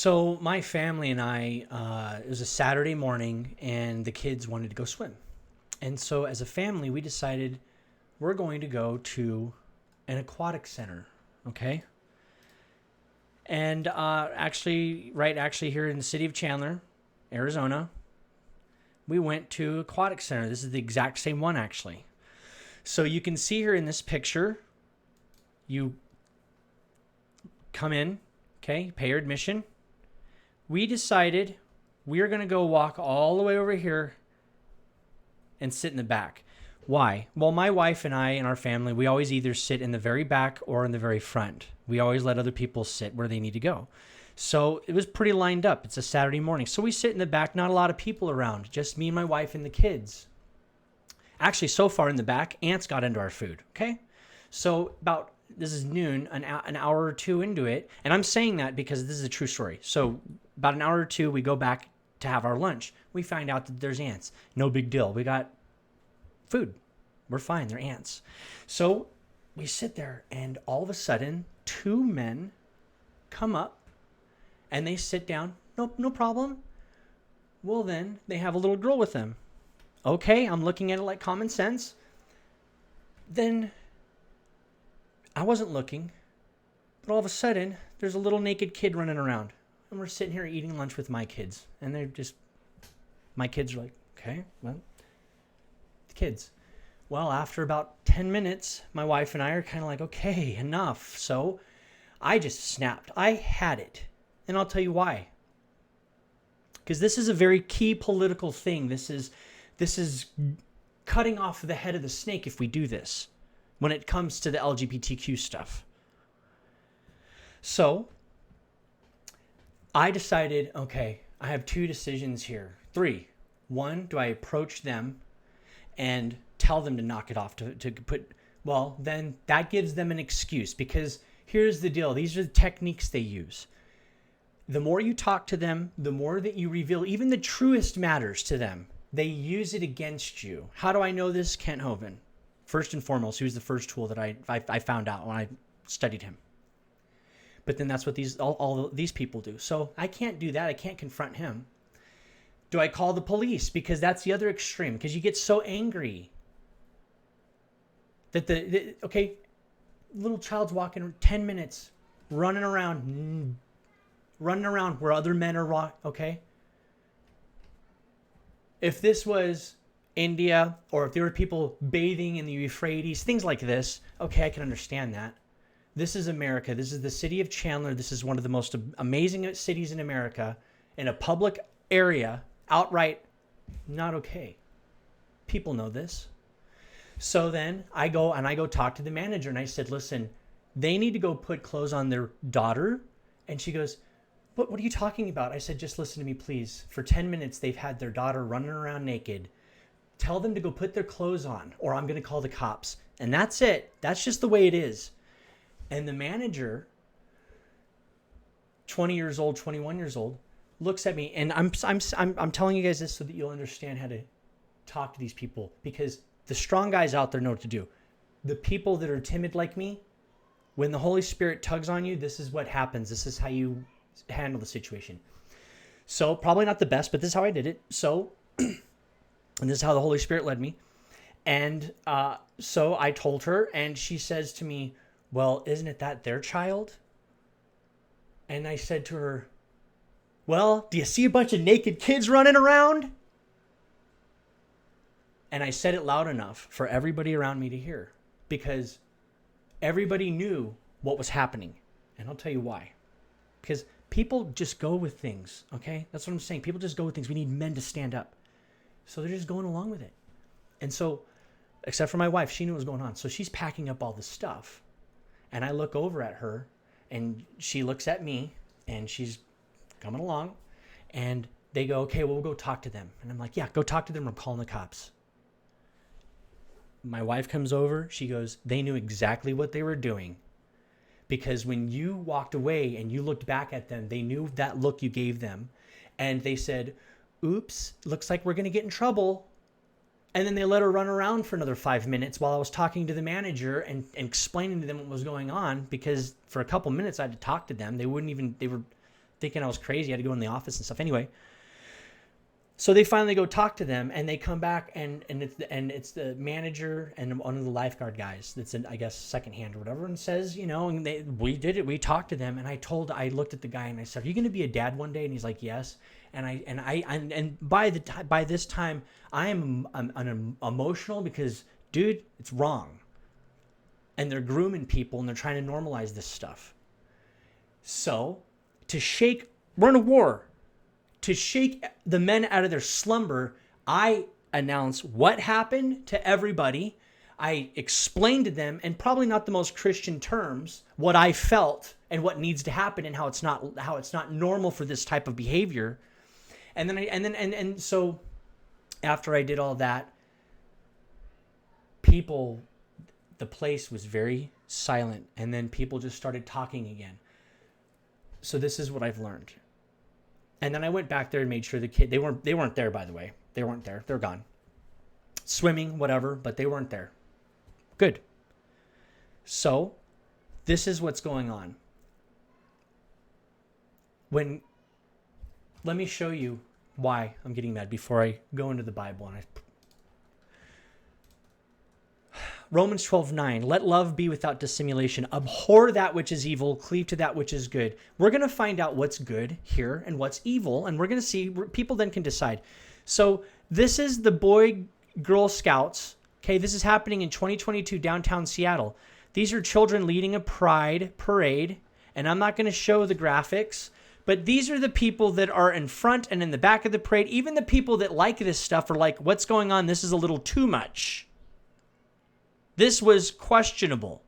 So my family and I, it was a Saturday morning, and the kids wanted to go swim. And so as a family, we decided we're going to go to an aquatic center, okay? And actually here in the city of Chandler, Arizona, we went to Aquatic Center. This is the exact same one, actually. So you can see here in this picture, you come in, okay, pay your admission. We decided we are going to go walk all the way over here and sit in the back. Why? Well, my wife and I and our family, we always either sit in the very back or in the very front. We always let other people sit where they need to go. So it was pretty lined up. It's a Saturday morning. So we sit in the back, not a lot of people around, just me and my wife and the kids. Actually, so far in the back, ants got into our food, okay? So this is noon, an hour or two into it. And I'm saying that because this is a true story. So about an hour or two, we go back to have our lunch. We find out that there's ants. No big deal. We got food. We're fine. They're ants. So we sit there, and all of a sudden, two men come up, and they sit down. Nope, no problem. Well, then they have a little girl with them. Okay, I'm looking at it like common sense. Then I wasn't looking, but all of a sudden, there's a little naked kid running around. And we're sitting here eating lunch with my kids. And my kids are like, okay, well, the kids. Well, after about 10 minutes, my wife and I are kind of like, okay, enough. So I just snapped. I had it. And I'll tell you why. Because this is a very key political thing. This is cutting off the head of the snake if we do this when it comes to the LGBTQ stuff. So I decided, okay, I have two decisions here. Three. One, do I approach them and tell them to knock it off, well, then that gives them an excuse, because here's the deal. These are the techniques they use. The more you talk to them, the more that you reveal even the truest matters to them, they use it against you. How do I know this? Kent Hovind. First and foremost, he was the first tool that I found out when I studied him. But then that's what all these people do. So I can't do that. I can't confront him. Do I call the police? Because that's the other extreme. Because you get so angry that little child's walking 10 minutes, running around where other men are, okay? If this was India, or if there were people bathing in the Euphrates, things like this, okay, I can understand that. This is America. This is the city of Chandler. This is one of the most amazing cities in America. In a public area, outright, not okay. People know this. So then I go talk to the manager, and I said, listen, they need to go put clothes on their daughter. And she goes, what are you talking about? I said, just listen to me, please. For 10 minutes, they've had their daughter running around naked. Tell them to go put their clothes on, or I'm going to call the cops. And that's it. That's just the way it is. And the manager, 20 years old, 21 years old, looks at me, and I'm telling you guys this so that you'll understand how to talk to these people, because the strong guys out there know what to do. The people that are timid like me, when the Holy Spirit tugs on you, this is what happens. This is how you handle the situation. So probably not the best, but this is how I did it. So, and this is how the Holy Spirit led me. And so I told her, and she says to me, well, isn't it that their child? And I said to her, well, do you see a bunch of naked kids running around? And I said it loud enough for everybody around me to hear, because everybody knew what was happening. And I'll tell you why. Because people just go with things, okay? That's what I'm saying. People just go with things. We need men to stand up. So they're just going along with it. And so, except for my wife, she knew what was going on. So she's packing up all the stuff. And I look over at her, and she looks at me, and she's coming along. And they go, okay, well, we'll go talk to them. And I'm like, yeah, go talk to them. I'm calling the cops. My wife comes over. She goes, they knew exactly what they were doing. Because when you walked away and you looked back at them, they knew that look you gave them. And they said, oops, looks like we're going to get in trouble. And then they let her run around for another 5 minutes while I was talking to the manager and explaining to them what was going on. Because for a couple minutes I had to talk to them. They thinking I was crazy. I had to go in the office and stuff. Anyway, so they finally go talk to them, and they come back, and it's the manager and one of the lifeguard guys that's in, I guess, secondhand or whatever, and says, you know, and we did it. We talked to them, and I looked at the guy and I said, "Are you going to be a dad one day?" And he's like, "Yes." And by this time, I'm emotional because, dude, it's wrong. And they're grooming people, and they're trying to normalize this stuff. So, we're in a war. To shake the men out of their slumber, I announce what happened to everybody. I explained to them, in probably not the most Christian terms, what I felt and what needs to happen, and how it's not normal for this type of behavior. And so after I did all that, the place was very silent, and then people just started talking again. So this is what I've learned. And then I went back there and made sure they weren't there, by the way. They weren't there. They're gone. Swimming, whatever, but they weren't there. Good. So this is what's going on. Let me show you why I'm getting mad before I go into the Bible. Romans 12:9, let love be without dissimulation. Abhor that which is evil, cleave to that which is good. We're going to find out what's good here and what's evil, and we're going to see, people then can decide. So this is the Boy Girl Scouts. Okay, this is happening in 2022 downtown Seattle. These are children leading a pride parade, and I'm not going to show the graphics, but these are the people that are in front and in the back of the parade. Even the people that like this stuff are like, what's going on? This is a little too much. This was questionable.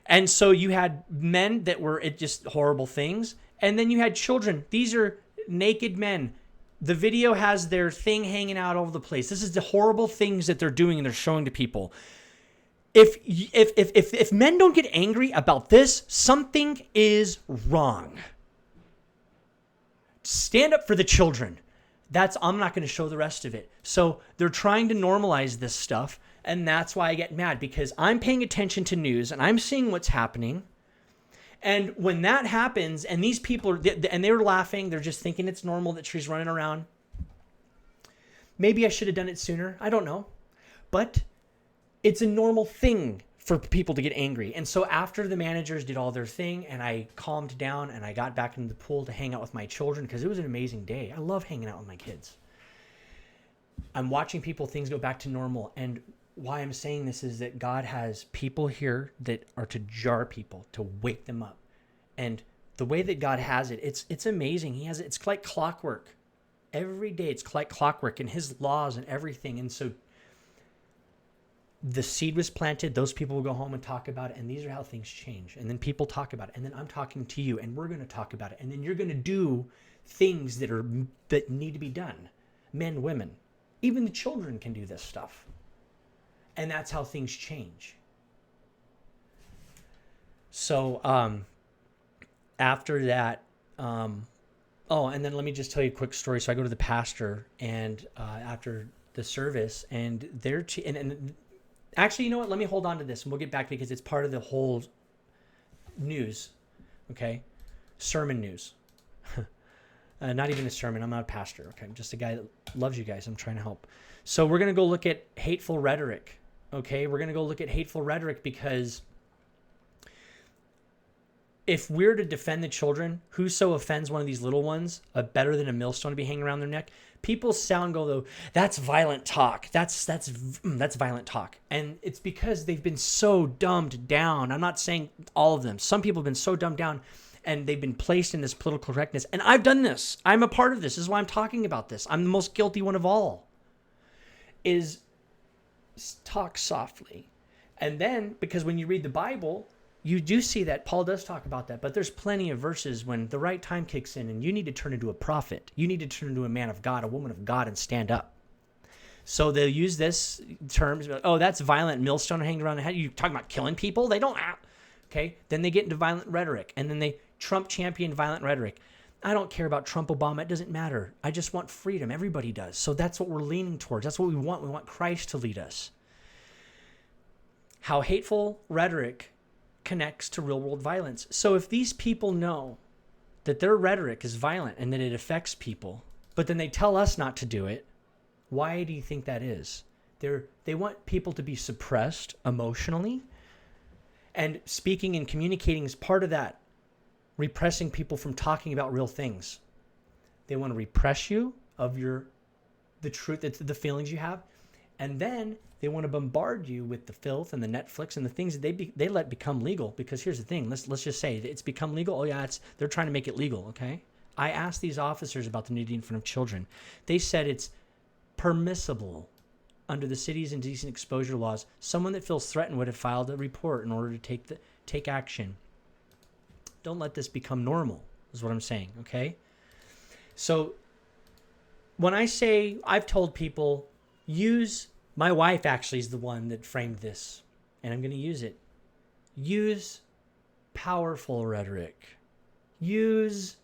And so you had men that were just horrible things. And then you had children. These are naked men. The video has their thing hanging out all over the place. This is the horrible things that they're doing and they're showing to people. If men don't get angry about this, something is wrong. Stand up for the children. I'm not going to show the rest of it. So they're trying to normalize this stuff. And that's why I get mad, because I'm paying attention to news and I'm seeing what's happening. And when that happens, and these people they were laughing, they're just thinking it's normal that she's running around. Maybe I should have done it sooner. I don't know. But it's a normal thing for people to get angry. And so after the managers did all their thing and I calmed down and I got back into the pool to hang out with my children, because it was an amazing day. I love hanging out with my kids. I'm watching things go back to normal. And why I'm saying this is that God has people here that are to jar people, to wake them up. And the way that God has it, it's amazing. He has it. It's like clockwork. Every day it's like clockwork, and his laws and everything. And so the seed was planted. Those people will go home and talk about it. And these are how things change. And then people talk about it. And then I'm talking to you, and we're going to talk about it. And then you're going to do things that need to be done. Men, women, even the children can do this stuff. And that's how things change. So after that, and then let me just tell you a quick story. So I go to the pastor, and after the service, and and actually, you know what? Let me hold on to this, and we'll get back, because it's part of the whole news. Okay, sermon news. Not even a sermon. I'm not a pastor. Okay, I'm just a guy that loves you guys. I'm trying to help. So we're gonna go look at hateful rhetoric. Okay, we're going to go look at hateful rhetoric, because if we're to defend the children, whoso offends one of these little ones, better than a millstone to be hanging around their neck. People though, that's violent talk. That's violent talk. And it's because they've been so dumbed down. I'm not saying all of them. Some people have been so dumbed down, and they've been placed in this political correctness. And I've done this. I'm a part of this. This is why I'm talking about this. I'm the most guilty one of all. Is talk softly. And then, because when you read the Bible, you do see that Paul does talk about that, but there's plenty of verses when the right time kicks in and you need to turn into a prophet. You need to turn into a man of God, a woman of God, and stand up. So they'll use this terms, oh, that's violent, millstone hanging around the head. You talking about killing people? They don't. Okay. Then they get into violent rhetoric, and then Trump champion violent rhetoric. I don't care about Trump, Obama. It doesn't matter. I just want freedom. Everybody does. So that's what we're leaning towards. That's what we want. We want Christ to lead us. How hateful rhetoric connects to real world violence. So if these people know that their rhetoric is violent and that it affects people, but then they tell us not to do it. Why do you think that is? They want people to be suppressed emotionally, and speaking and communicating is part of that, repressing people from talking about real things. They want to repress you of the truth, the feelings you have, and then they want to bombard you with the filth and the Netflix and the things that they let become legal. Because here's the thing, let's just say it's become legal. Oh yeah, they're trying to make it legal. Okay, I asked these officers about the nudity in front of children. They said it's permissible under the city's indecent exposure laws. Someone that feels threatened would have filed a report in order to take action. Don't let this become normal, is what I'm saying. Okay, so when I say, I've told people, my wife actually is the one that framed this, and I'm going to use it. Use powerful rhetoric. Use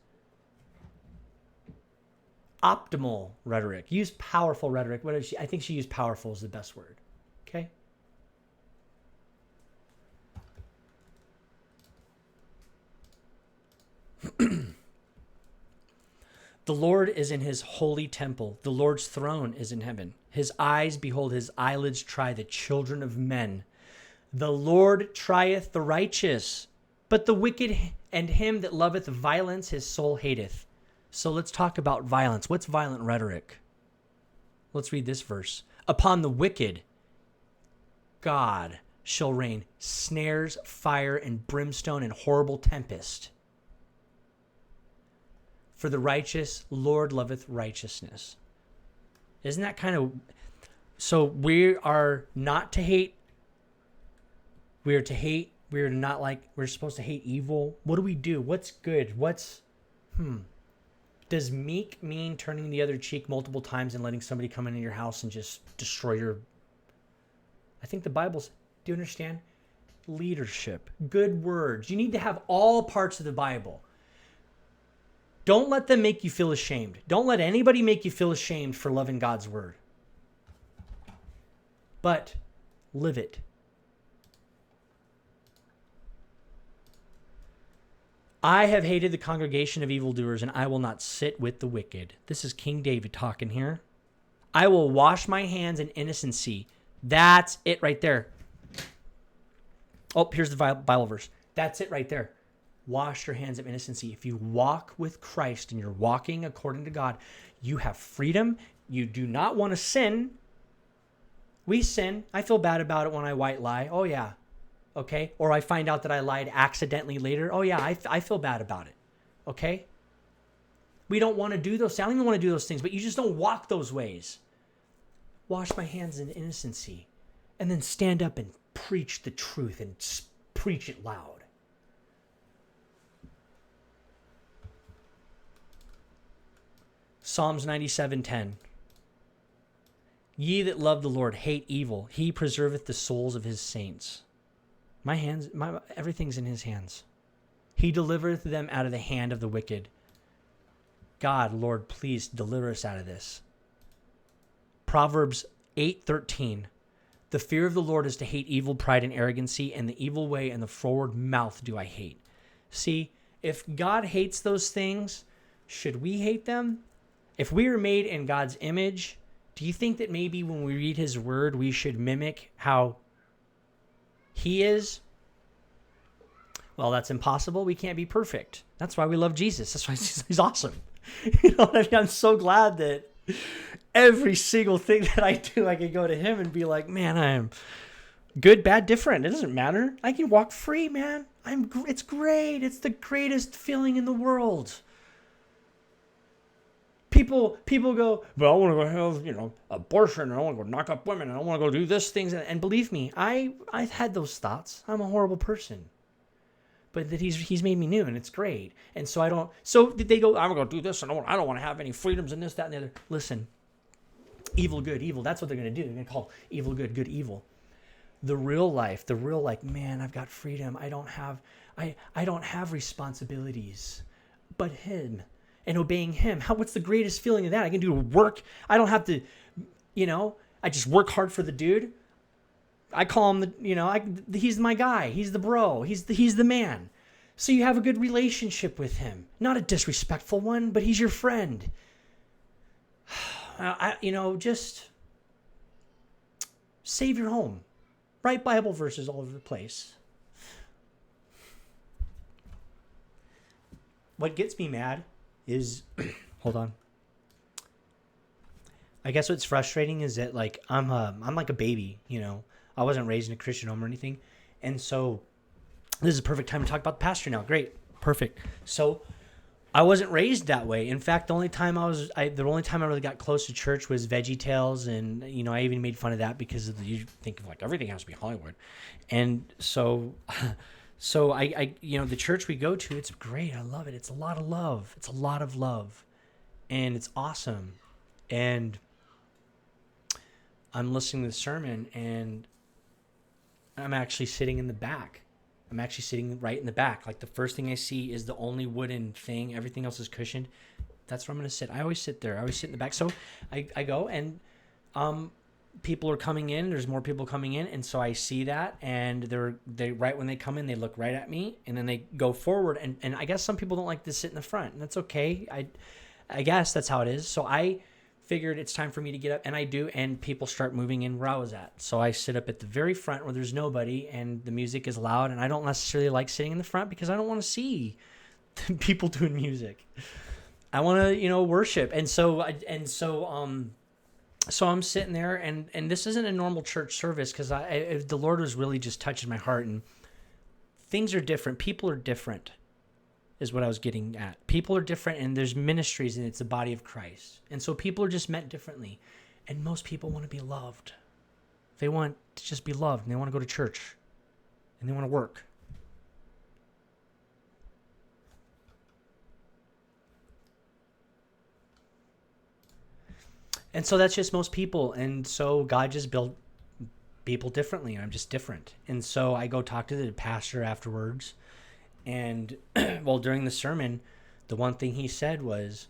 optimal rhetoric. Use powerful rhetoric. I think she used powerful is the best word. Okay? The Lord is in his holy temple. The Lord's throne is in heaven. His eyes behold, his eyelids try the children of men. The Lord trieth the righteous, but the wicked and him that loveth violence his soul hateth. So let's talk about violence. What's violent rhetoric? Let's read this verse. Upon the wicked, God shall rain snares, fire, and brimstone, and horrible tempest. For the righteous, Lord loveth righteousness. Isn't that kind of... So we are not to hate. We are to hate. We are not like... We're supposed to hate evil. What do we do? What's good? Does meek mean turning the other cheek multiple times and letting somebody come into your house and just destroy your... I think the Bible's... Do you understand? Leadership. Good words. You need to have all parts of the Bible. Don't let them make you feel ashamed. Don't let anybody make you feel ashamed for loving God's word. But live it. I have hated the congregation of evildoers, and I will not sit with the wicked. This is King David talking here. I will wash my hands in innocency. That's it right there. Oh, here's the Bible verse. That's it right there. Wash your hands of innocency. If you walk with Christ and you're walking according to God, you have freedom. You do not want to sin. We sin. I feel bad about it when I white lie. Oh, yeah. Okay? Or I find out that I lied accidentally later. Oh, yeah, I feel bad about it. Okay? We don't want to do those things. I don't even want to do those things, but you just don't walk those ways. Wash my hands in innocency. And then stand up and preach the truth and preach it loud. Psalms 97:10. Ye that love the Lord hate evil. He preserveth the souls of his saints. Everything's in his hands. He delivereth them out of the hand of the wicked. God, Lord, please deliver us out of this. Proverbs 8:13. The fear of the Lord is to hate evil, pride, and arrogancy, and the evil way and the forward mouth do I hate. See, if God hates those things, should we hate them? If we are made in God's image, do you think that maybe when we read his word, we should mimic how he is? Well, that's impossible. We can't be perfect. That's why we love Jesus. That's why he's awesome. You know what I mean? I'm so glad that every single thing that I do, I can go to him and be like, man, I am good, bad, different. It doesn't matter. I can walk free, man. It's great. It's the greatest feeling in the world. People go, well, I want to go have, abortion, and I want to go knock up women, and I want to go do this things. And believe me, I've had those thoughts. I'm a horrible person. But that he's made me new, and it's great. And so they go, I'm going to do this, and I don't want to have any freedoms in this, that, and the other. Listen, evil, good, evil. That's what they're going to do. They're going to call evil, good, good, evil. The real life, man, I've got freedom. I don't have responsibilities, but him. And obeying him. What's the greatest feeling of that? I can do work. I don't have to, I just work hard for the dude. I call him he's my guy. He's the bro. He's the man. So you have a good relationship with him. Not a disrespectful one, but he's your friend. Just save your home. Write Bible verses all over the place. What gets me mad is, hold on. I guess what's frustrating is that like I'm like a baby, I wasn't raised in a Christian home or anything, and so this is a perfect time to talk about the pastor now. Great, perfect. So I wasn't raised that way. In fact, the only time I really got close to church was Veggie Tales, and I even made fun of that because you think of like everything has to be Hollywood, and so I the church we go to, it's great. I love it. It's a lot of love. It's a lot of love, and it's awesome. And I'm listening to the sermon, and I'm actually sitting in the back. I'm actually sitting right in the back. Like the first thing I see is the only wooden thing. Everything else is cushioned. That's where I'm going to sit. I always sit there. I always sit in the back. So I go, and people are coming in. There's more people coming in. And so I see that, and they right when they come in, they look right at me, and then they go forward. And I guess some people don't like to sit in the front, and that's okay. I guess that's how it is. So I figured it's time for me to get up, and I do, and people start moving in where I was at. So I sit up at the very front where there's nobody, and the music is loud, and I don't necessarily like sitting in the front because I don't want to see people doing music. I want to, worship. And so I'm sitting there, and this isn't a normal church service because the Lord was really just touching my heart, and things are different. People are different. Is what I was getting at. People are different, and there's ministries, and it's the body of Christ. And so people are just met differently. And most people want to be loved. They want to just be loved, and they want to go to church, and they want to work. And so that's just most people. And so God just built people differently, and I'm just different. And so I go talk to the pastor afterwards. And well, during the sermon, the one thing he said was,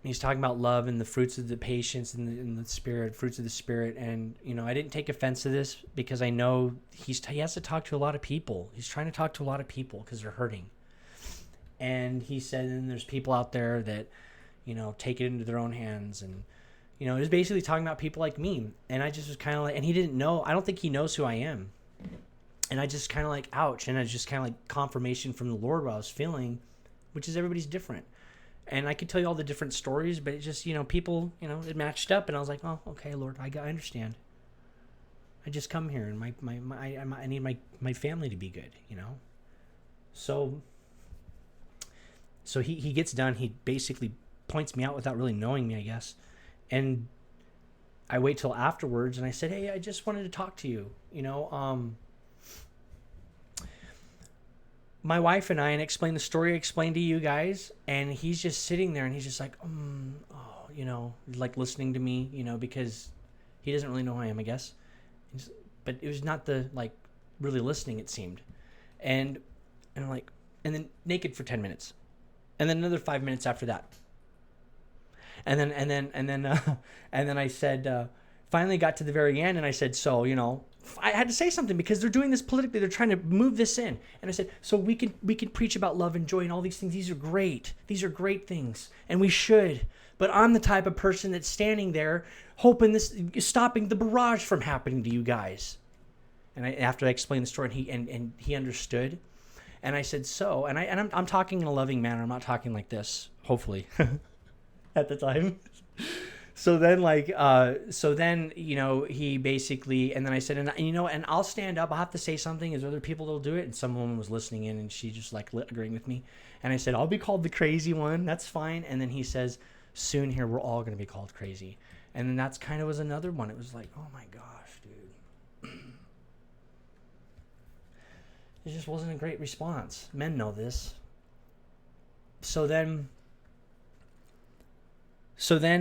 he's talking about love and the fruits of the patience and the spirit, fruits of the spirit. And, I didn't take offense to this because I know he has to talk to a lot of people. He's trying to talk to a lot of people because they're hurting. And he said, and there's people out there that, take it into their own hands. And, it was basically talking about people like me. And I just was kind of like, and he didn't know, I don't think he knows who I am. And I just kind of like, ouch. And I just kind of like confirmation from the Lord what I was feeling, which is everybody's different. And I could tell you all the different stories, but it just, people, it matched up. And I was like, oh, okay, Lord, I understand. I just come here, and I need my family to be good, So he gets done. He basically points me out without really knowing me, I guess. And I wait till afterwards, and I said, hey, I just wanted to talk to you, my wife and I, and explain the story I explained to you guys, and he's just sitting there, and he's just like, like listening to me, because he doesn't really know who I am, I guess. But it was not the like really listening, it seemed. And I'm like, and then naked for 10 minutes, and then another 5 minutes after that, and then I said, finally got to the very end, and I said, so I had to say something because they're doing this politically. They're trying to move this in. And I said, so we can preach about love and joy and all these things. These are great. These are great things. And we should. But I'm the type of person that's standing there hoping this is stopping the barrage from happening to you guys. And after I explained the story, and he understood. And I said, so, and I'm talking in a loving manner. I'm not talking like this, hopefully, at the time. So then, he basically, and then I said, and I'll stand up. I'll have to say something. There's other people that'll do it. And some woman was listening in, and she just like agreeing with me. And I said, I'll be called the crazy one. That's fine. And then he says, soon here, we're all going to be called crazy. And then that's kind of was another one. It was like, oh my gosh, dude. It just wasn't a great response. Men know this. So then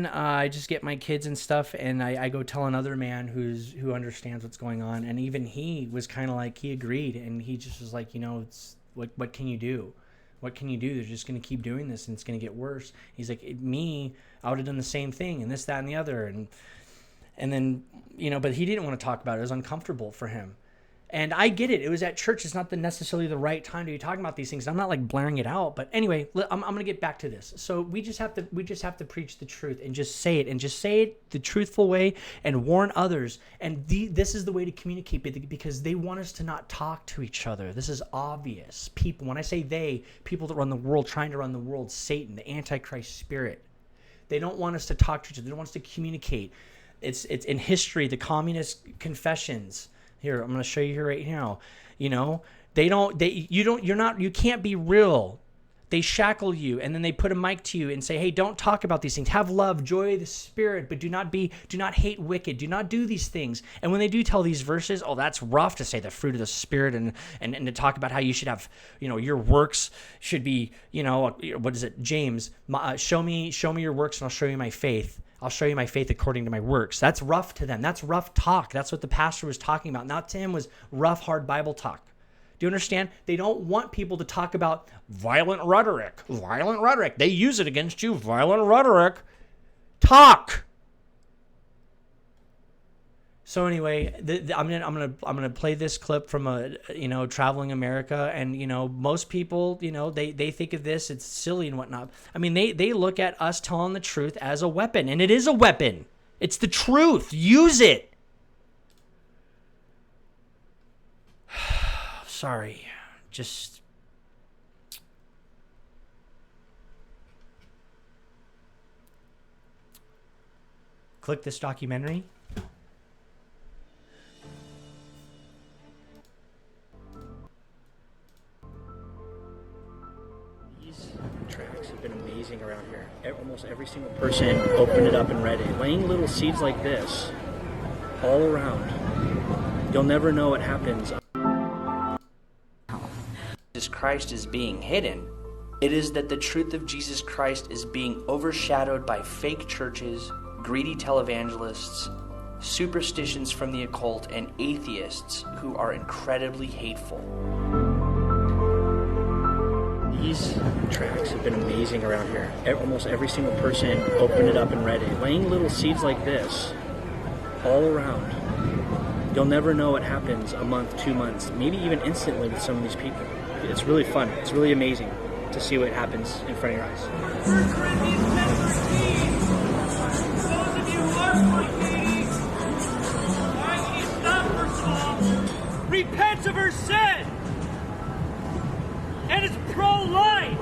I just get my kids and stuff, and I go tell another man who understands what's going on, and even he was kind of like, he agreed, and he just was like, it's what can you do? What can you do? They're just going to keep doing this, and it's going to get worse. He's like, I would have done the same thing, and this, that, and the other, and then but he didn't want to talk about it. It was uncomfortable for him. And I get it. It was at church. It's not necessarily the right time to be talking about these things. I'm not like blaring it out. But anyway, I'm going to get back to this. So we just have to preach the truth and just say it, and just say it the truthful way and warn others. And this is the way to communicate, because they want us to not talk to each other. This is obvious. People, when I say they, people that run the world, trying to run the world, Satan, the Antichrist spirit. They don't want us to talk to each other. They don't want us to communicate. It's in history, the communist confessions. Here, I'm going to show you here right now. You know, you can't be real. They shackle you, and then they put a mic to you and say, hey, don't talk about these things. Have love, joy of the Spirit, but do not hate wicked. Do not do these things. And when they do tell these verses, oh, that's rough to say the fruit of the Spirit and to talk about how you should have, your works should be, what is it? James, show me your works and I'll show you my faith. I'll show you my faith according to my works. That's rough to them. That's rough talk. That's what the pastor was talking about. Not to him was rough, hard Bible talk. Do you understand? They don't want people to talk about violent rhetoric. Violent rhetoric. They use it against you. Violent rhetoric. Talk. So anyway, I'm gonna play this clip from Traveling America, and most people they think of this, it's silly and whatnot. I mean, they look at us telling the truth as a weapon, and it is a weapon. It's the truth. Use it. Sorry, just click this documentary. Tracks have been amazing around here. Almost every single person opened it up and read it, laying little seeds like this all around. You'll never know what happens. Jesus Christ is being hidden. It is that the truth of Jesus Christ is being overshadowed by fake churches, greedy televangelists, superstitions from the occult, and atheists who are incredibly hateful. These tracks have been amazing around here. Almost every single person opened it up and read it, laying little seeds like this all around. You'll never know what happens a month, 2 months, maybe even instantly with some of these people. It's really fun. It's really amazing to see what happens in front of your eyes. 1 Corinthians 10:13. Those of you who are fornicating, why do you stop first of all? Repent of her sin. And it's pro-life.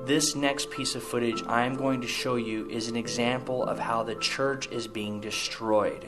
This next piece of footage I'm going to show you is an example of how the church is being destroyed.